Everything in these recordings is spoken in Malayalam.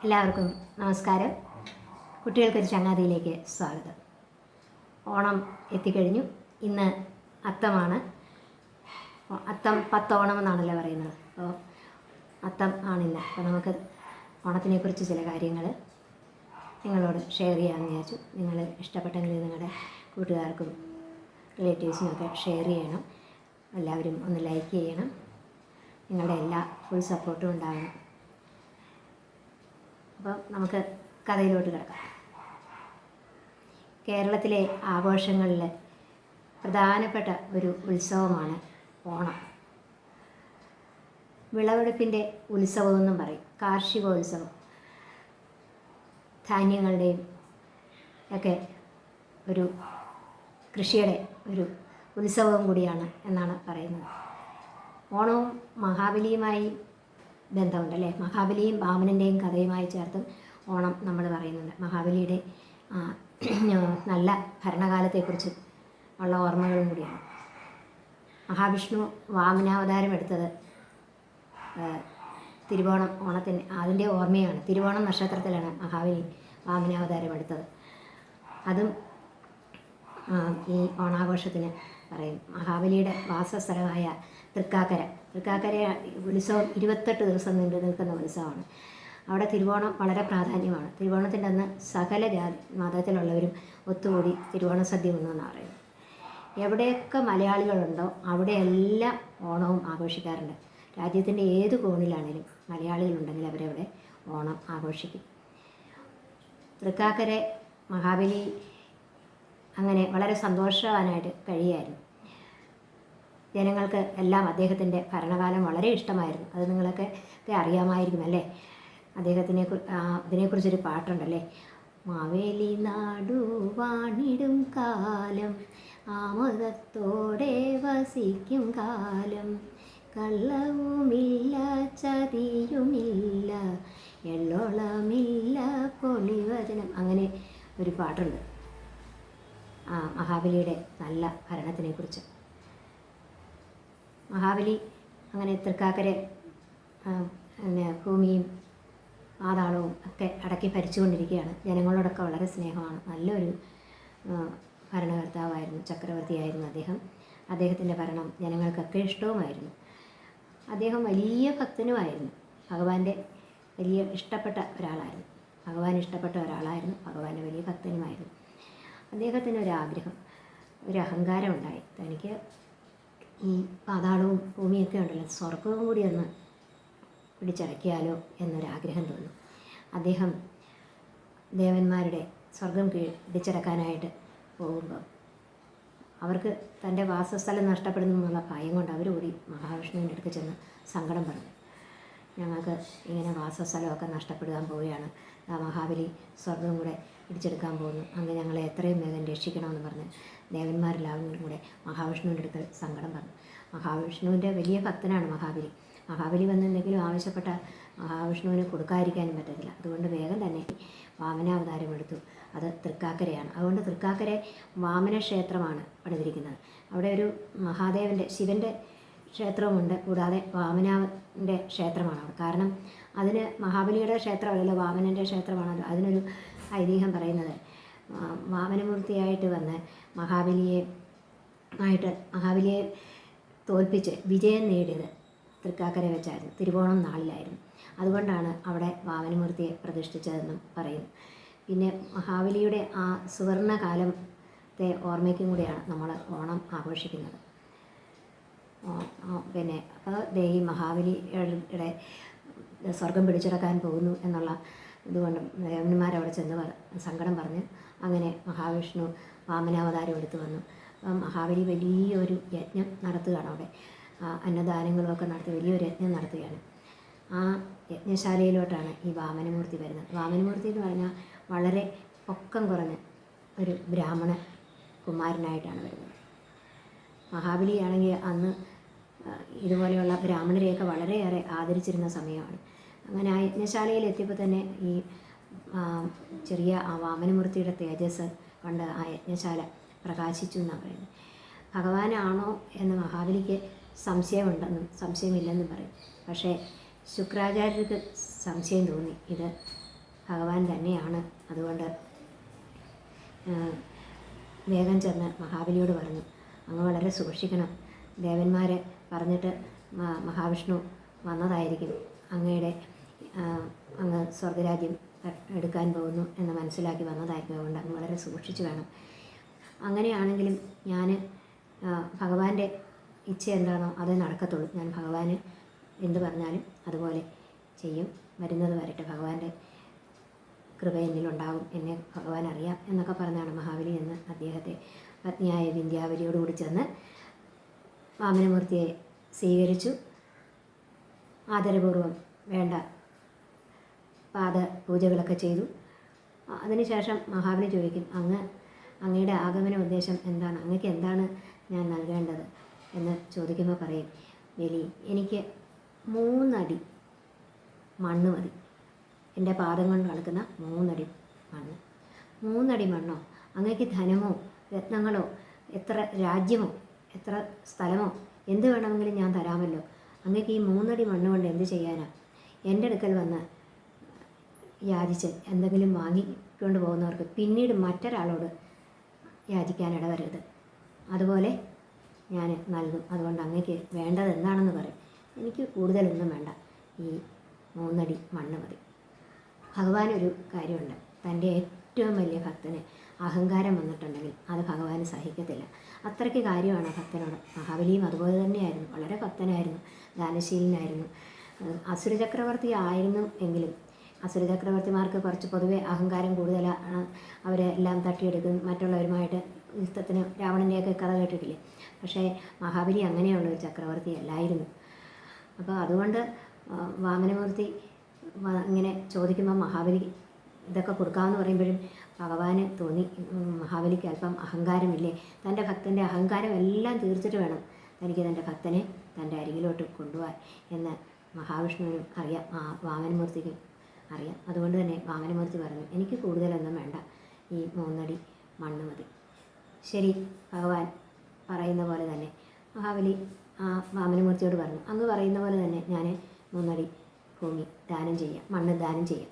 എല്ലാവർക്കും നമസ്കാരം. കുട്ടികൾക്കൊരു ചങ്ങാതിയിലേക്ക് സ്വാഗതം. ഓണം എത്തിക്കഴിഞ്ഞു. ഇന്ന് അത്തമാണ്. അത്തം പത്തോണം എന്നാണല്ലോ പറയുന്നത്. അപ്പോൾ അത്തം ആണിന്ന്. അപ്പോൾ നമുക്ക് ഓണത്തിനെക്കുറിച്ച് ചില കാര്യങ്ങൾ നിങ്ങളോട് ഷെയർ ചെയ്യാമെന്ന് വിചാരിച്ചു. നിങ്ങൾ ഇഷ്ടപ്പെട്ടെങ്കിൽ നിങ്ങളുടെ കൂട്ടുകാർക്കും റിലേറ്റീവ്സിനൊക്കെ ഷെയർ ചെയ്യണം. എല്ലാവരും ഒന്ന് ലൈക്ക് ചെയ്യണം. നിങ്ങളുടെ എല്ലാ ഫുൾ സപ്പോർട്ടും ഉണ്ടാകണം. അപ്പം നമുക്ക് കഥയിലോട്ട് കിടക്കാം. കേരളത്തിലെ ആഘോഷങ്ങളിൽ പ്രധാനപ്പെട്ട ഒരു ഉത്സവമാണ് ഓണം. വിളവെടുപ്പിൻ്റെ ഉത്സവമെന്നും പറയും. കാർഷികോത്സവം, ധാന്യങ്ങളുടെയും ഒക്കെ ഒരു കൃഷിയുടെ ഒരു ഉത്സവം കൂടിയാണ് എന്നാണ് പറയുന്നത്. ഓണവും മഹാബലിയുമായി ബന്ധമുണ്ടല്ലേ. മഹാബലിയും വാമനൻ്റെയും കഥയുമായി ചേർത്തും ഓണം നമ്മൾ പറയുന്നുണ്ട്. മഹാബലിയുടെ നല്ല ഭരണകാലത്തെക്കുറിച്ച് ഉള്ള ഓർമ്മകളും കൂടിയാണ്. മഹാവിഷ്ണു വാമനാവതാരം എടുത്തത് തിരുവോണം ഓണത്തിന് അതിൻ്റെ ഓർമ്മയാണ്. തിരുവോണം നക്ഷത്രത്തിലാണ് മഹാബലി വാമനാവതാരം എടുത്തത്. അതും ഈ ഓണാഘോഷത്തിന് പറയും. മഹാബലിയുടെ വാസസ്ഥലമായ തൃക്കാക്കര ഉത്സവം 28 ദിവസം നീണ്ടു നിൽക്കുന്ന ഉത്സവമാണ്. അവിടെ തിരുവോണം വളരെ പ്രാധാന്യമാണ്. തിരുവോണത്തിൻ്റെ അന്ന് സകല മതത്തിലുള്ളവരും ഒത്തുകൂടി തിരുവോണ സദ്യ ഉണ്ണമെന്നാണ് പറയുന്നത്. എവിടെയൊക്കെ മലയാളികളുണ്ടോ അവിടെയെല്ലാം ഓണവും ആഘോഷിക്കാറുണ്ട്. രാജ്യത്തിൻ്റെ ഏത് കോണിലാണെങ്കിലും മലയാളികളുണ്ടെങ്കിൽ അവരവിടെ ഓണം ആഘോഷിക്കും. തൃക്കാക്കര മഹാബലി അങ്ങനെ വളരെ സന്തോഷവാനായിട്ട് കഴിയുമായിരുന്നു. ജനങ്ങൾക്ക് എല്ലാം അദ്ദേഹത്തിൻ്റെ ഭരണകാലം വളരെ ഇഷ്ടമായിരുന്നു. അത് നിങ്ങളൊക്കെ അറിയാമായിരിക്കും അല്ലേ. ഇതിനെക്കുറിച്ചൊരു പാട്ടുണ്ടല്ലേ. മാവേലി നാടു വാണിടും കാലം, ആമോദത്തോടെ വസിക്കും കാലം, കള്ളവുമില്ല ചതിയുമില്ല, എള്ളോളമില്ല പൊളിവചനം. അങ്ങനെ ഒരു പാട്ടുണ്ട് മഹാബലിയുടെ നല്ല ഭരണത്തിനെക്കുറിച്ച്. മഹാബലി അങ്ങനെ തൃക്കാക്കര ഭൂമിയും പാതാളവും ഒക്കെ അടക്കി ഭരിച്ചുകൊണ്ടിരിക്കുകയാണ്. ജനങ്ങളോടൊക്കെ വളരെ സ്നേഹമാണ്. നല്ലൊരു ഭരണകർത്താവായിരുന്നു, ചക്രവർത്തിയായിരുന്നു അദ്ദേഹം. അദ്ദേഹത്തിൻ്റെ ഭരണം ജനങ്ങൾക്കൊക്കെ ഇഷ്ടവുമായിരുന്നു. അദ്ദേഹം വലിയ ഭക്തനുമായിരുന്നു. ഭഗവാന്റെ വലിയ ഇഷ്ടപ്പെട്ട ഒരാളായിരുന്നു. ഭഗവാന്റെ വലിയ ഭക്തനുമായിരുന്നു. അദ്ദേഹത്തിന് ഒരാഗ്രഹം, ഒരു അഹങ്കാരം ഉണ്ടായി. തനിക്ക് ഈ പാതാളവും ഭൂമിയൊക്കെ ഉണ്ടല്ലോ, സ്വർഗവും കൂടി ഒന്ന് പിടിച്ചടക്കിയാലോ എന്നൊരാഗ്രഹം തോന്നി. അദ്ദേഹം ദേവന്മാരുടെ സ്വർഗം പിടിച്ചടക്കാനായിട്ട് പോകുമ്പോൾ അവർക്ക് തൻ്റെ വാസസ്ഥലം നഷ്ടപ്പെടുന്നു എന്നുള്ള ഭയം കൊണ്ട് അവർ കൂടി മഹാവിഷ്ണുവിൻ്റെ അടുത്ത് ചെന്ന് സങ്കടം പറഞ്ഞു. ഞങ്ങൾക്ക് ഇങ്ങനെ വാസസ്ഥലമൊക്കെ നഷ്ടപ്പെടാൻ പോവുകയാണ്. മഹാബലി സ്വർഗം കൂടെ പിടിച്ചെടുക്കാൻ പോകുന്നു. അങ്ങ് ഞങ്ങളെ എത്രയും വേഗം രക്ഷിക്കണമെന്ന് പറഞ്ഞ് ദേവന്മാരെല്ലാവരും കൂടെ മഹാവിഷ്ണുവിൻ്റെ അടുത്ത് സങ്കടം പറഞ്ഞു. മഹാവിഷ്ണുവിൻ്റെ വലിയ ഭക്തനാണ് മഹാബലി വന്ന് എന്തെങ്കിലും ആവശ്യപ്പെട്ട മഹാവിഷ്ണുവിന് കൊടുക്കാതിരിക്കാനും പറ്റത്തില്ല. അതുകൊണ്ട് വേഗം തന്നെ വാമനാവതാരം എടുത്തു. അത് തൃക്കാക്കരയാണ്. അതുകൊണ്ട് തൃക്കാക്കര വാമന ക്ഷേത്രമാണ് പണിതിരിക്കുന്നത്. അവിടെ ഒരു മഹാദേവൻ്റെ ശിവൻ്റെ ക്ഷേത്രവുമുണ്ട്. കൂടാതെ വാമനാവിൻ്റെ ക്ഷേത്രമാണ് അവിടെ. കാരണം അതിന് മഹാബലിയുടെ ക്ഷേത്രമല്ലല്ലോ, വാമനൻ്റെ ക്ഷേത്രമാണല്ലോ. അതിനൊരു ഐതിഹ്യം പറയുന്നത് വാമനമൂർത്തിയായിട്ട് വന്ന് മഹാബലിയെ തോൽപ്പിച്ച് വിജയം നേടിയത് തൃക്കാക്കര വെച്ചായിരുന്നു. തിരുവോണം നാളിലായിരുന്നു. അതുകൊണ്ടാണ് അവിടെ വാമനമൂർത്തിയെ പ്രതിഷ്ഠിച്ചതെന്നും പറയുന്നു. പിന്നെ മഹാബലിയുടെ ആ സുവർണകാലത്തെ ഓർമ്മയ്ക്കും കൂടിയാണ് നമ്മൾ ഓണം ആഘോഷിക്കുന്നത്. പിന്നെ അപ്പോൾ ഈ മഹാബലിയുടെ സ്വർഗം പിടിച്ചെടുക്കാൻ പോകുന്നു എന്നുള്ള ഇതുകൊണ്ട് ദേവന്മാരവിടെ ചെന്ന് സങ്കടം പറഞ്ഞ് അങ്ങനെ മഹാവിഷ്ണു വാമനാവതാരം എടുത്തു വന്നു. മഹാബലി വലിയൊരു യജ്ഞം നടത്തുകയാണ് അവിടെ. അന്നദാനങ്ങളുമൊക്കെ നടത്തി വലിയൊരു യജ്ഞം നടത്തുകയാണ്. ആ യജ്ഞശാലയിലോട്ടാണ് ഈ വാമനമൂർത്തി വരുന്നത്. വാമനമൂർത്തി എന്ന് പറഞ്ഞാൽ വളരെ പൊക്കം കുറഞ്ഞ ഒരു ബ്രാഹ്മണ കുമാരനായിട്ടാണ് വരുന്നത്. മഹാബലിയാണെങ്കിൽ അന്ന് ഇതുപോലെയുള്ള ബ്രാഹ്മണരെയൊക്കെ വളരെയേറെ ആദരിച്ചിരുന്ന സമയമാണ്. അങ്ങനെ ആ യജ്ഞശാലയിൽ എത്തിയപ്പോൾ തന്നെ ഈ ചെറിയ ആ വാമനമൂർത്തിയുടെ തേജസ് കൊണ്ട് ആ യജ്ഞശാല പ്രകാശിച്ചു എന്നാണ് പറയുന്നത്. ഭഗവാനാണോ എന്ന് മഹാബലിക്ക് സംശയമില്ലെന്നും പറയും. പക്ഷേ ശുക്രാചാര്യർക്ക് സംശയം തോന്നി ഇത് ഭഗവാൻ തന്നെയാണ്. അതുകൊണ്ട് വേഗം ചെന്ന് മഹാബലിയോട് പറഞ്ഞു, അങ്ങ് വളരെ സൂക്ഷിക്കണം. ദേവന്മാർ പറഞ്ഞിട്ട് മഹാവിഷ്ണു വന്നതായിരിക്കും, അങ്ങയുടെ അങ്ങ് സ്വർഗരാജ്യം എടുക്കാൻ പോകുന്നു എന്ന് മനസ്സിലാക്കി വന്നതായിരിക്കും. അതുകൊണ്ട് അങ്ങ് വളരെ സൂക്ഷിച്ച് വേണം. അങ്ങനെയാണെങ്കിലും ഞാൻ ഭഗവാന്റെ ഇച്ഛ എന്താണോ അത് നടക്കത്തുള്ളൂ. ഞാൻ ഭഗവാന് എന്ത് പറഞ്ഞാലും അതുപോലെ ചെയ്യും. വരുന്നത് വരട്ടെ, ഭഗവാന്റെ കൃപ എന്നിലുണ്ടാകും, എന്നെ ഭഗവാൻ അറിയാം എന്നൊക്കെ പറഞ്ഞാണ് മഹാബലി എന്ന് അദ്ദേഹത്തെ പത്നിയായ വിന്ധ്യാവലിയോടുകൂടി ചെന്ന് വാമനമൂർത്തിയെ സ്വീകരിച്ചു. ആദരപൂർവ്വം വേണ്ട പാദപൂജകളൊക്കെ ചെയ്തു. അതിനുശേഷം മഹാബലി ചോദിക്കും, അങ്ങയുടെ ആഗമന ഉദ്ദേശം എന്താണ്? അങ്ങക്ക് എന്താണ് ഞാൻ നൽകേണ്ടത് എന്ന് ചോദിക്കുമ്പോൾ പറയും, ബലി, എനിക്ക് 3 അടി മണ്ണ് മതി. എൻ്റെ പാദം കൊണ്ട് നടക്കുന്ന 3 അടി മണ്ണ്. 3 അടി മണ്ണോ? അങ്ങക്ക് ധനമോ രത്നങ്ങളോ എത്ര രാജ്യമോ എത്ര സ്ഥലമോ എന്ത് വേണമെങ്കിലും ഞാൻ തരാമല്ലോ. അങ്ങക്ക് ഈ 3 അടി മണ്ണ് കൊണ്ട് എന്ത് ചെയ്യാനാ? എൻ്റെ അടുക്കൽ വന്ന് യാചിച്ച് എന്തെങ്കിലും വാങ്ങിക്കൊണ്ട് പോകുന്നവർക്ക് പിന്നീട് മറ്റൊരാളോട് യാചിക്കാൻ ഇടവരരുത്. അതുപോലെ ഞാൻ നൽകും. അതുകൊണ്ട് അങ്ങക്ക് വേണ്ടത് എന്താണെന്ന് പറയും. എനിക്ക് കൂടുതലൊന്നും വേണ്ട, ഈ 3 അടി മണ്ണ് മതി. ഭഗവാനൊരു കാര്യമുണ്ട്, തൻ്റെ ഏറ്റവും വലിയ ഭക്തന് അഹങ്കാരം വന്നിട്ടുണ്ടെങ്കിൽ അത് ഭഗവാന് സഹിക്കത്തില്ല. അത്രയ്ക്ക് കാര്യമാണ് ഭക്തനോട്. മഹാബലിയും അതുപോലെ തന്നെയായിരുന്നു. വളരെ ഭക്തനായിരുന്നു, ദാനശീലനായിരുന്നു. അസുര ചക്രവർത്തി ആയിരുന്നു എങ്കിലും അസുരചക്രവർത്തിമാർക്ക് കുറച്ച് പൊതുവെ അഹങ്കാരം കൂടുതലാണ്. അവരെല്ലാം തട്ടിയെടുക്കും, മറ്റുള്ളവരുമായിട്ട് യുദ്ധത്തിന് രാവണൻ്റെയൊക്കെ കഥ കേട്ടിട്ടില്ലേ. പക്ഷേ മഹാബലി അങ്ങനെയുള്ളൊരു ചക്രവർത്തി അല്ലായിരുന്നു. അപ്പോൾ അതുകൊണ്ട് വാമനമൂർത്തി ഇങ്ങനെ ചോദിക്കുമ്പോൾ മഹാബലി ഇതൊക്കെ കൊടുക്കാമെന്ന് പറയുമ്പോഴും ഭഗവാന് തോന്നി, മഹാബലിക്ക് അല്പം അഹങ്കാരമില്ലേ, തൻ്റെ ഭക്തൻ്റെ അഹങ്കാരം എല്ലാം തീർച്ചിട്ട് വേണം തനിക്ക് തൻ്റെ ഭക്തനെ തൻ്റെ അരികിലോട്ട് കൊണ്ടുപോകാൻ എന്ന് മഹാവിഷ്ണുവിനും അറിയാം, വാമനമൂർത്തിക്കും അറിയാം. അതുകൊണ്ട് തന്നെ വാമനമൂർത്തി പറഞ്ഞു, എനിക്ക് കൂടുതലൊന്നും വേണ്ട, ഈ 3 അടി മണ്ണ് മതി. ശരി, ഭഗവാൻ പറയുന്ന പോലെ തന്നെ മഹാബലി വാമനമൂർത്തിയോട് പറഞ്ഞു, അങ്ങ് പറയുന്ന പോലെ തന്നെ ഞാൻ 3 അടി ഭൂമി ദാനം ചെയ്യാം, മണ്ണ് ദാനം ചെയ്യാം.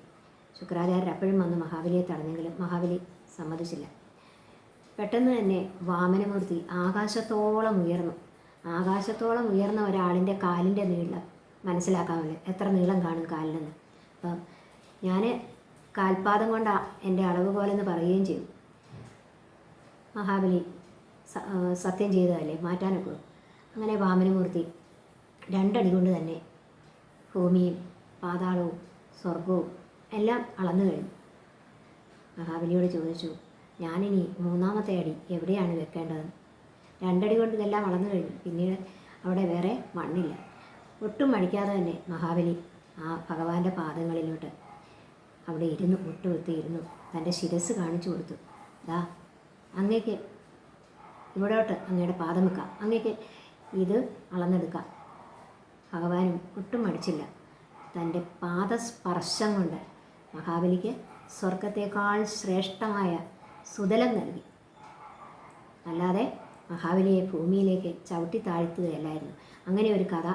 ശുക്രാചാര്യർ അപ്പോഴും വന്ന് മഹാബലിയെ തടഞ്ഞെങ്കിലും മഹാബലി സമ്മതിച്ചില്ല. പെട്ടെന്ന് തന്നെ വാമനമൂർത്തി ആകാശത്തോളം ഉയർന്നു. ആകാശത്തോളം ഉയർന്ന ഒരാളിൻ്റെ കാലിൻ്റെ നീളം മനസ്സിലാക്കാമല്ലോ, എത്ര നീളം കാണും കാലിലെന്ന്. അപ്പം ഞാൻ കാൽപാദം കൊണ്ട് എൻ്റെ അളവ് പോലെന്ന് പറയുകയും ചെയ്തു. മഹാബലി സത്യം ചെയ്തതല്ലേ, മാറ്റാനൊക്കെ. അങ്ങനെ വാമനമൂർത്തി 2 അടി കൊണ്ട് തന്നെ ഭൂമിയും പാതാളവും സ്വർഗവും എല്ലാം അളന്നു കഴിഞ്ഞു. മഹാബലിയോട് ചോദിച്ചു, ഞാനിനി 3ാമത്തെ അടി എവിടെയാണ് വെക്കേണ്ടതെന്ന്. 2 അടി കൊണ്ട് ഇതെല്ലാം അളന്നു കഴിഞ്ഞു. പിന്നീട് അവിടെ വേറെ മണ്ണില്ല. ഒട്ടും മടിക്കാതെ തന്നെ മഹാബലി ആ ഭഗവാന്റെ പാദങ്ങളിലോട്ട് അവിടെ ഇരുന്നു, മുട്ടുകുത്തിയിരുന്നു. തൻ്റെ ശിരസ് കാണിച്ചു കൊടുത്തു. ദാ, അങ്ങേക്ക് ഇവിടോട്ട് അങ്ങയുടെ പാദം വെക്കാം, അങ്ങേക്ക് ഇത് അളന്നെടുക്കാം. ഭഗവാനും ഒട്ടും മടിച്ചില്ല. തൻ്റെ പാദസ്പർശം കൊണ്ട് മഹാബലിക്ക് സ്വർഗത്തേക്കാൾ ശ്രേഷ്ഠമായ സുതലം നൽകി. അല്ലാതെ മഹാബലിയെ ഭൂമിയിലേക്ക് ചവിട്ടി താഴ്ത്തുകയല്ലായിരുന്നു. അങ്ങനെ ഒരു കഥ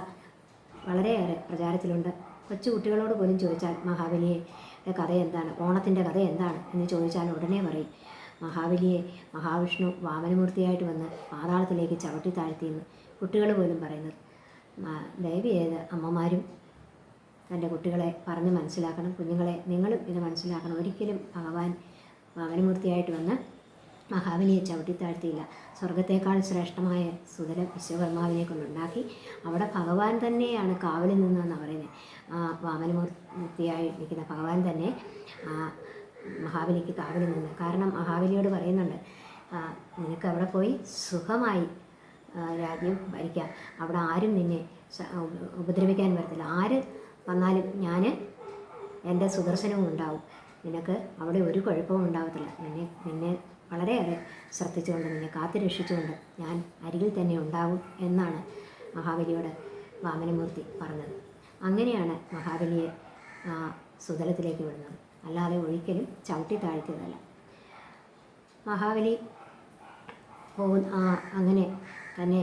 വളരെയേറെ പ്രചാരത്തിലുണ്ട്. കൊച്ചുകുട്ടികളോട് പോലും ചോദിച്ചാൽ മഹാബലിയുടെ കഥ എന്താണ്, ഓണത്തിൻ്റെ കഥ എന്താണ് എന്ന് ചോദിച്ചാൽ ഉടനെ പറയും, മഹാബലിയെ മഹാവിഷ്ണു വാമനമൂർത്തിയായിട്ട് വന്ന് പാതാളത്തിലേക്ക് ചവിട്ടി താഴ്ത്തിയെന്ന് കുട്ടികൾ പോലും പറയുന്നത്. ദയവ് ചെയ്ത് അമ്മമാരും തൻ്റെ കുട്ടികളെ പറഞ്ഞ് മനസ്സിലാക്കണം. കുഞ്ഞുങ്ങളെ നിങ്ങളും ഇത് മനസ്സിലാക്കണം. ഒരിക്കലും ഭഗവാൻ വാമനമൂർത്തിയായിട്ട് വന്ന് മഹാബലിയെ ചവിട്ടിത്താഴ്ത്തിയില്ല. സ്വർഗത്തേക്കാൾ ശ്രേഷ്ഠമായ സുതലം വിശ്വകർമാവിനെ കൊണ്ടുണ്ടാക്കി. അവിടെ ഭഗവാൻ തന്നെയാണ് കാവലിൽ നിന്നെന്ന് പറയുന്നത്. വാമനമൂർത്തിയായി ഇരിക്കുന്ന ഭഗവാൻ തന്നെ മഹാബലിക്ക് കാവലിൽ നിന്ന്. കാരണം മഹാബലിയോട് പറയുന്നുണ്ട്, നിനക്ക് അവിടെ പോയി സുഖമായി രാജ്യം ഭരിക്കാം, അവിടെ ആരും നിന്നെ ഉപദ്രവിക്കാൻ വരത്തില്ല, ആര് വന്നാലും ഞാൻ എൻ്റെ സുദർശനവും ഉണ്ടാവും, നിനക്ക് അവിടെ ഒരു കുഴപ്പവും ഉണ്ടാകത്തില്ല, നിന്നെ വളരെയേറെ ശ്രദ്ധിച്ചുകൊണ്ട് നിന്നെ കാത്തു രക്ഷിച്ചുകൊണ്ട് ഞാൻ അരികിൽ തന്നെ ഉണ്ടാവും എന്നാണ് മഹാബലിയോട് വാമനമൂർത്തി പറഞ്ഞത്. അങ്ങനെയാണ് മഹാബലിയെ സുതലത്തിലേക്ക് വിടുന്നത്, അല്ലാതെ ഒരിക്കലും ചവിട്ടി താഴ്ത്തിയതല്ല. മഹാബലി അങ്ങനെ തന്നെ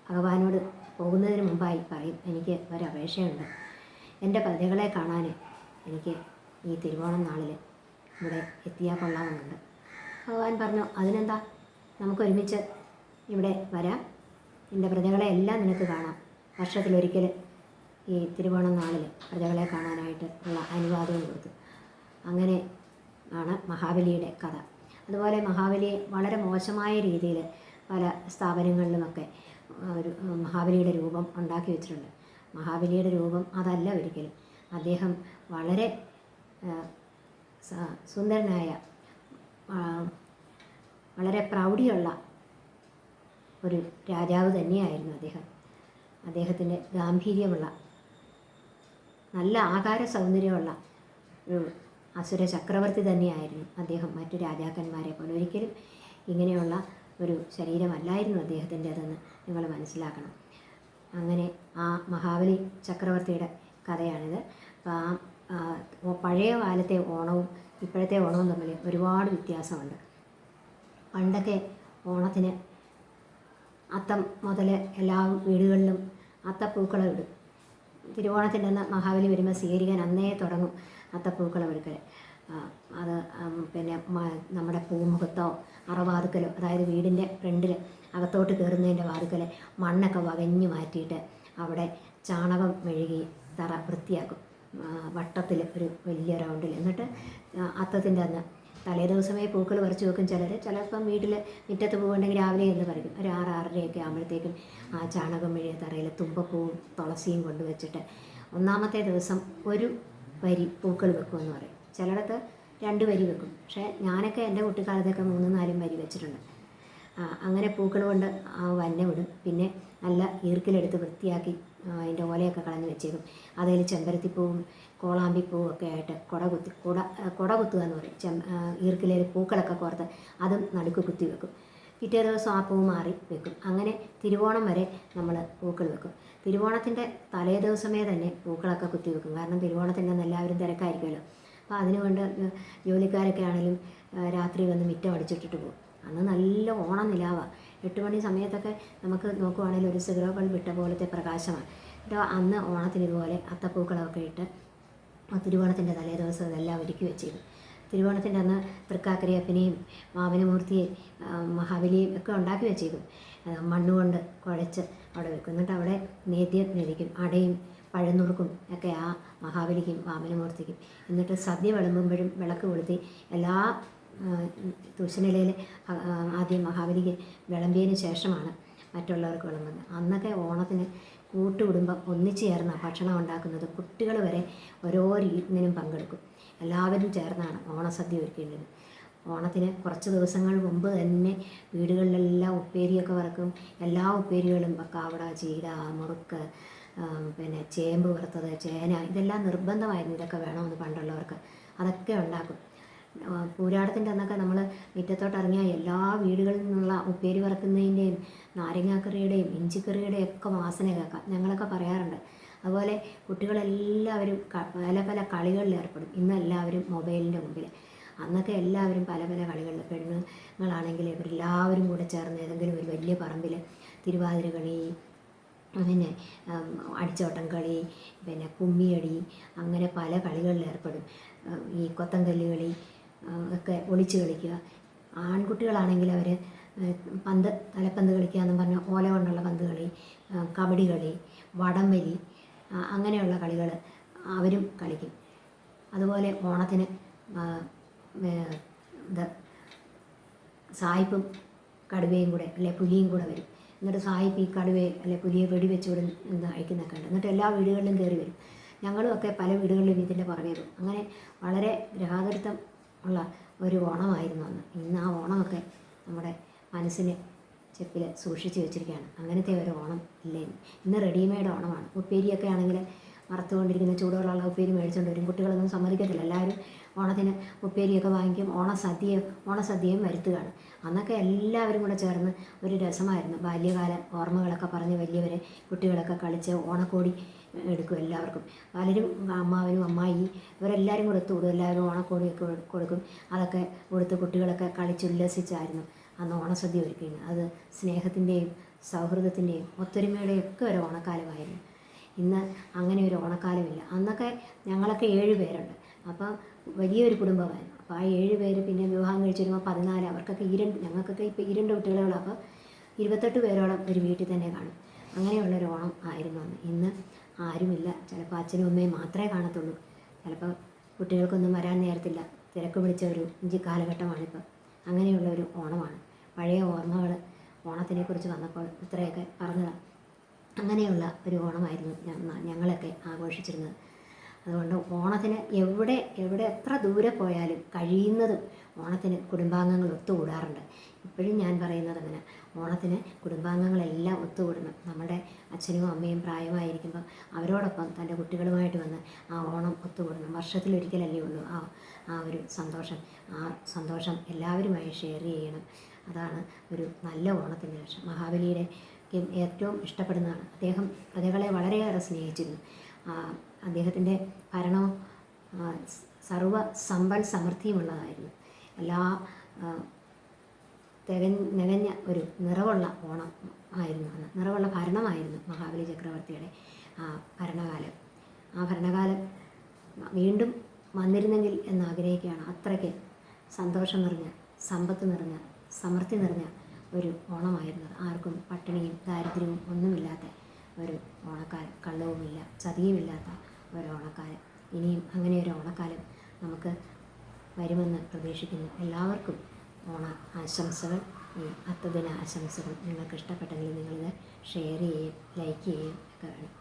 ഭഗവാനോട് പോകുന്നതിന് മുമ്പായി പറയും, എനിക്ക് ഒരപേക്ഷയുണ്ട്, എൻ്റെ പ്രജകളെ കാണാൻ എനിക്ക് ഈ തിരുവോണം നാളിൽ ഇവിടെ എത്തിയാൽ കൊള്ളാമെന്നുണ്ട്. ഭഗവാൻ പറഞ്ഞു, അതിനെന്താ, നമുക്കൊരുമിച്ച് ഇവിടെ വരാം, നിൻ്റെ പ്രജകളെ എല്ലാം നിനക്ക് കാണാം. വർഷത്തിലൊരിക്കൽ ഈ തിരുവോണം നാളിൽ പ്രജകളെ കാണാനായിട്ട് ഉള്ള അനുവാദവും കൊടുത്തു. അങ്ങനെ ആണ് മഹാബലിയുടെ കഥ. അതുപോലെ മഹാബലിയെ വളരെ മോശമായ രീതിയിൽ പല സ്ഥാപനങ്ങളിലുമൊക്കെ ഒരു മഹാബലിയുടെ രൂപം ഉണ്ടാക്കി വെച്ചിട്ടുണ്ട്. മഹാബലിയുടെ രൂപം അതല്ല ഒരിക്കലും. അദ്ദേഹം വളരെ സുന്ദരനായ, വളരെ പ്രൗഢിയുള്ള ഒരു രാജാവ് തന്നെയായിരുന്നു അദ്ദേഹം. അദ്ദേഹത്തിൻ്റെ ഗാംഭീര്യമുള്ള, നല്ല ആകാര സൗന്ദര്യമുള്ള ഒരു അസുര ചക്രവർത്തി തന്നെയായിരുന്നു അദ്ദേഹം. മറ്റു രാജാക്കന്മാരെ പോലെ ഒരിക്കലും ഇങ്ങനെയുള്ള ഒരു ശരീരമല്ലായിരുന്നു അദ്ദേഹത്തിൻ്റെതെന്ന് നിങ്ങൾ മനസ്സിലാക്കണം. അങ്ങനെ ആ മഹാബലി ചക്രവർത്തിയുടെ കഥയാണിത്. അപ്പോൾ ആ പഴയ കാലത്തെ ഓണവും ഇപ്പോഴത്തെ ഓണവും തമ്മിൽ ഒരുപാട് വ്യത്യാസമുണ്ട്. പണ്ടൊക്കെ ഓണത്തിന് അത്തം മുതൽ എല്ലാ വീടുകളിലും അത്തപ്പൂക്കളം ഇടും. തിരുവോണത്തിൻ്റെ അന്ന് മഹാബലി വരുമ്പോൾ സ്വീകരിക്കാൻ അന്നേ തുടങ്ങും അത്തപ്പൂക്കളം എടുക്കൽ. അത് പിന്നെ നമ്മുടെ പൂമുഖത്തോ അറവാതുക്കലോ, അതായത് വീടിൻ്റെ ഫ്രണ്ടിൽ അകത്തോട്ട് കയറുന്നതിൻ്റെ വാതുക്കൽ മണ്ണൊക്കെ വകഞ്ഞു മാറ്റിയിട്ട് അവിടെ ചാണകം മെഴുകി തറ വൃത്തിയാക്കും, വട്ടത്തിൽ ഒരു വലിയ റൗണ്ടിൽ. എന്നിട്ട് അത്തത്തിൻ്റെ അന്ന് തലേ ദിവസമേ പൂക്കൾ പറിച്ച് വെക്കും. ചിലപ്പം വീട്ടിൽ മുറ്റത്ത് പോകുന്നുണ്ടെങ്കിൽ രാവിലെ എന്ന് പറിക്കും. ഒരു 6-6:30 ആകുമ്പോഴത്തേക്കും ആ ചാണകം മെഴുകിയ തറയിൽ തുമ്പപ്പൂവും തുളസിയും കൊണ്ടുവച്ചിട്ട് ഒന്നാമത്തെ ദിവസം ഒരു വരി പൂക്കൾ വെക്കുമെന്ന് പറയും. ചിലയിടത്ത് 2 വരി വെക്കും. പക്ഷേ ഞാനൊക്കെ എൻ്റെ കുട്ടിക്കാലത്തൊക്കെ 3-4 വരി വെച്ചിട്ടുണ്ട്. അങ്ങനെ പൂക്കൾ കൊണ്ട് വന്ന വിടും. പിന്നെ നല്ല ഈർക്കിലെടുത്ത് വൃത്തിയാക്കി അതിൻ്റെ ഓലയൊക്കെ കളഞ്ഞ് വെച്ചേക്കും. അതിൽ ചെമ്പരത്തിപ്പൂവും കോളാമ്പിപ്പൂവും ഒക്കെ ആയിട്ട് കുട കുത്തുക എന്ന് പറയും. ഈർക്കിലയിൽ പൂക്കളൊക്കെ കോർത്ത് അതും നടുക്ക് കുത്തി വെക്കും. പിറ്റേ ദിവസം ആ പൂ മാറി വെക്കും. അങ്ങനെ തിരുവോണം വരെ നമ്മൾ പൂക്കൾ വെക്കും. തിരുവോണത്തിൻ്റെ തലേ ദിവസമേ തന്നെ പൂക്കളൊക്കെ കുത്തി വെക്കും. കാരണം തിരുവോണത്തിൻ്റെ അന്ന് എല്ലാവരും തിരക്കായിരിക്കുമല്ലോ. അപ്പോൾ അതിനുകൊണ്ട് ജോലിക്കാരൊക്കെ ആണെങ്കിലും രാത്രി വന്ന് മിറ്റം അടിച്ചിട്ടിട്ട് പോകും. അന്ന് നല്ല ഓണം നിലാവാണ്. 8 മണി സമയത്തൊക്കെ നമുക്ക് നോക്കുവാണെങ്കിൽ ഒരു സിഗരോ ബൾബ് ഇട്ട പോലത്തെ പ്രകാശമാണ്. എന്നിട്ട് അന്ന് ഓണത്തിന് ഇതുപോലെ അത്തപ്പൂക്കളമൊക്കെ ഇട്ട് തിരുവോണത്തിൻ്റെ തലേ ദിവസം ഇതെല്ലാം ഒരുക്കി വെച്ചിരുന്നു. തിരുവോണത്തിൻ്റെ അന്ന് തൃക്കാക്കരയപ്പനെയും വാമനമൂർത്തിയെയും മഹാബലിയെയും ഒക്കെ ഉണ്ടാക്കി വെച്ചേക്കും. മണ്ണുകൊണ്ട് കുഴച്ച് അവിടെ വെക്കും. എന്നിട്ട് അവിടെ നേദ്യം നേദിക്കും. അടയും പഴനുറുക്കും ഒക്കെ ആ മഹാബലിക്കും വാമനമൂർത്തിക്കും. എന്നിട്ട് സദ്യ വിളമ്പുമ്പോഴും വിളക്ക് കൊളുത്തി എല്ലാ തുശനിലയിൽ ആദ്യം മഹാബലിക്ക് വിളമ്പിയതിന് ശേഷമാണ് മറ്റുള്ളവർക്ക് വിളമ്പുന്നത്. അന്നൊക്കെ ഓണത്തിന് കൂട്ടുകുടുംബം ഒന്നിച്ചു ചേർന്നാണ് ഭക്ഷണം ഉണ്ടാക്കുന്നത്. കുട്ടികൾ വരെ ഓരോ രീതിനും പങ്കെടുക്കും. എല്ലാവരും ചേർന്നാണ് ഓണസദ്യ ഒരുക്കേണ്ടത്. ഓണത്തിന് കുറച്ച് ദിവസങ്ങൾ മുമ്പ് തന്നെ വീടുകളിലെല്ലാം ഉപ്പേരിയൊക്കെ വറക്കും. എല്ലാ ഉപ്പേരികളും കാവട, ചീര, മുറുക്ക്, പിന്നെ ചേമ്പ് വറുത്തത്, ചേന, ഇതെല്ലാം നിർബന്ധമായിരുന്നു. ഇതൊക്കെ വേണമെന്ന് പണ്ടുള്ളവർക്ക്. അതൊക്കെ ഉണ്ടാക്കും. പൂരാടത്തിൻ്റെ അന്നൊക്കെ നമ്മൾ മുറ്റത്തോട്ട് ഇറങ്ങിയാൽ എല്ലാ വീടുകളിൽ നിന്നുള്ള ഉപ്പേരി വറക്കുന്നതിൻ്റെയും നാരങ്ങാക്കറിയുടെയും ഇഞ്ചിക്കറിയുടെയും ഒക്കെ വാസന കേൾക്കാം. ഞങ്ങളൊക്കെ പറയാറുണ്ട്. അതുപോലെ കുട്ടികളെല്ലാവരും പല പല കളികളിൽ ഏർപ്പെടും. ഇന്നെല്ലാവരും മൊബൈലിൻ്റെ മുമ്പിൽ. അന്നൊക്കെ എല്ലാവരും പല പല കളികളിൽ, പെണ്ണുങ്ങളാണെങ്കിൽ ഇവരെല്ലാവരും കൂടെ ചേർന്ന് ഏതെങ്കിലും ഒരു വലിയ പറമ്പിൽ തിരുവാതിര കളി, പിന്നെ അടിച്ചോട്ടം കളി, പിന്നെ കുമ്മിയടി, അങ്ങനെ പല കളികളിൽ ഏർപ്പെടും. ഈ കൊത്തങ്കല്ല് കളി ഒക്കെ ഒളിച്ച് കളിക്കുക. ആൺകുട്ടികളാണെങ്കിൽ അവർ തലപ്പന്ത് കളിക്കുക എന്നും പറഞ്ഞ് ഓല കൊണ്ടുള്ള പന്ത് കളി, കബഡി കളി, വടംവലി, അങ്ങനെയുള്ള കളികൾ അവരും കളിക്കും. അതുപോലെ ഓണത്തിന് സായിപ്പും കടുവയും കൂടെ അല്ലെ പുലിയും കൂടെ വരും. എന്നിട്ട് സായിപ്പ് ഈ കടുവയെ അല്ലെ പുലിയെ വെടിവെച്ച് വിടുന്ന അയക്കുന്നൊക്കെ ഉണ്ട്. എന്നിട്ട് എല്ലാ വീടുകളിലും കയറി വരും. ഞങ്ങളുമൊക്കെ പല വീടുകളിലും ഇതിൻ്റെ പുറകെ വരും. അങ്ങനെ വളരെ ഗ്രഹാതൃത്വം ഉള്ള ഒരു ഓണമായിരുന്നു അന്ന്. ഇന്ന് ആ ഓണമൊക്കെ നമ്മുടെ മനസ്സിന് ചെപ്പിൽ സൂക്ഷിച്ച് വെച്ചിരിക്കുകയാണ്. അങ്ങനത്തെ ഒരു ഓണം ഇല്ലേ. ഇന്ന് റെഡിമെയ്ഡ് ഓണമാണ്. ഉപ്പേരിയൊക്കെ ആണെങ്കിൽ വറുത്തുകൊണ്ടിരിക്കുന്ന ചൂടുകളുള്ള ഉപ്പേരി മേടിച്ചുകൊണ്ട് വരും. കുട്ടികളൊന്നും സമ്മതിക്കത്തില്ല. എല്ലാവരും ഓണത്തിന് ഉപ്പേരിയൊക്കെ വാങ്ങിക്കും. ഓണസദ്യയും വരുത്തുകയാണ്. അന്നൊക്കെ എല്ലാവരും കൂടെ ചേർന്ന് ഒരു രസമായിരുന്നു. ബാല്യകാല ഓർമ്മകളൊക്കെ പറഞ്ഞ് വലിയവരെ കുട്ടികളൊക്കെ കളിച്ച് ഓണക്കോടി എടുക്കും. എല്ലാവർക്കും പലരും അമ്മാവനും അമ്മായി ഇവരെല്ലാവരും കൂടെ ഒത്തുകൂടും. എല്ലാവരും ഓണക്കോടിയൊക്കെ കൊടുക്കും. അതൊക്കെ കൊടുത്ത് കുട്ടികളൊക്കെ കളിച്ചുല്ലസിച്ചായിരുന്നു അന്ന് ഓണസദ്യ ഒരുക്കുന്നത്. അത് സ്നേഹത്തിൻ്റെയും സൗഹൃദത്തിൻ്റെയും ഒത്തൊരുമയുടെയും ഒക്കെ ഒരു ഓണക്കാലമായിരുന്നു. ഇന്ന് അങ്ങനെ ഒരു ഓണക്കാലമില്ല. അന്നൊക്കെ ഞങ്ങളൊക്കെ 7 പേരുണ്ട്. അപ്പം വലിയൊരു കുടുംബമായിരുന്നു. അപ്പോൾ ആ 7 പേര് പിന്നെ വിവാഹം കഴിച്ച് വരുമ്പോൾ 14, അവർക്കൊക്കെ ഞങ്ങൾക്കൊക്കെ ഇപ്പോൾ 2 കുട്ടികളുള്ള, അപ്പോൾ 28 പേരോളം ഒരു വീട്ടിൽ തന്നെ കാണും. അങ്ങനെയുള്ളൊരു ഓണം ആയിരുന്നു അന്ന്. ഇന്ന് ആരുമില്ല, ചിലപ്പോൾ അച്ഛനും അമ്മയും മാത്രമേ കാണത്തുള്ളൂ. ചിലപ്പോൾ കുട്ടികൾക്കൊന്നും വരാൻ നേരത്തില്ല, തിരക്ക് പിടിച്ച ഒരു കാലഘട്ടമാണിപ്പോൾ. അങ്ങനെയുള്ള ഒരു ഓണമാണ്. പഴയ ഓർമ്മകൾ ഓണത്തിനെക്കുറിച്ച് വന്നപ്പോൾ ഇത്രയൊക്കെ പറഞ്ഞതാണ്. അങ്ങനെയുള്ള ഒരു ഓണമായിരുന്നു ഞങ്ങളൊക്കെ ആഘോഷിച്ചിരുന്നത്. അതുകൊണ്ട് ഓണത്തിന് എവിടെ എത്ര ദൂരെ പോയാലും കഴിയുന്നതും ഓണത്തിന് കുടുംബാംഗങ്ങൾ ഒത്തുകൂടാറുണ്ട്. ഇപ്പോഴും ഞാൻ പറയുന്നത് അങ്ങനെ, ഓണത്തിന് കുടുംബാംഗങ്ങളെല്ലാം ഒത്തുകൂടണം. നമ്മുടെ അച്ഛനും അമ്മയും പ്രായമായിരിക്കുമ്പോൾ അവരോടൊപ്പം തൻ്റെ കുട്ടികളുമായിട്ട് വന്ന് ആ ഓണം ഒത്തുകൂടണം. വർഷത്തിലൊരിക്കലല്ലേ ഉള്ളൂ ആ ഒരു സന്തോഷം. ആ സന്തോഷം എല്ലാവരുമായി ഷെയർ ചെയ്യണം. അതാണ് ഒരു നല്ല ഓണത്തിൻ്റെ ലക്ഷ്യം. മഹാബലിയുടെ ഏറ്റവും ഇഷ്ടപ്പെടുന്നതാണ്. അദ്ദേഹം പ്രജകളെ വളരെയേറെ സ്നേഹിച്ചിരുന്നു. അദ്ദേഹത്തിൻ്റെ ഭരണവും സർവ്വ സമ്പൽ സമൃദ്ധിയുമുള്ളതായിരുന്നു. എല്ലാ തികഞ്ഞ ഒരു നിറവുള്ള ഓണം ആയിരുന്നു അന്ന്. നിറവുള്ള ഭരണമായിരുന്നു മഹാബലി ചക്രവർത്തിയുടെ ഭരണകാലം. ആ ഭരണകാലം വീണ്ടും വന്നിരുന്നെങ്കിൽ എന്നാഗ്രഹിക്കുകയാണ്. അത്രയ്ക്ക് സന്തോഷം നിറഞ്ഞ, സമ്പത്ത് നിറഞ്ഞ, സമൃദ്ധി നിറഞ്ഞ ഒരു ഓണമായിരുന്നത്. ആർക്കും പട്ടിണിയും ദാരിദ്ര്യവും ഒന്നുമില്ലാത്ത ഒരു ഓണക്കാലം, കള്ളവുമില്ല, ചതിയുമില്ലാത്ത ഒരു ഓണക്കാലം. ഇനിയും അങ്ങനെ ഒരു ഓണക്കാലം നമുക്ക് വരുമെന്ന് പ്രതീക്ഷിക്കുന്നു. എല്ലാവർക്കും ഓണ ആശംസകൾ. ഈ അത്തദിന ആശംസകൾ നിങ്ങൾക്ക് ഇഷ്ടപ്പെട്ടെങ്കിൽ നിങ്ങളിത് ഷെയർ ചെയ്യുകയും ലൈക്ക് ചെയ്യുകയും ഒക്കെ വേണം.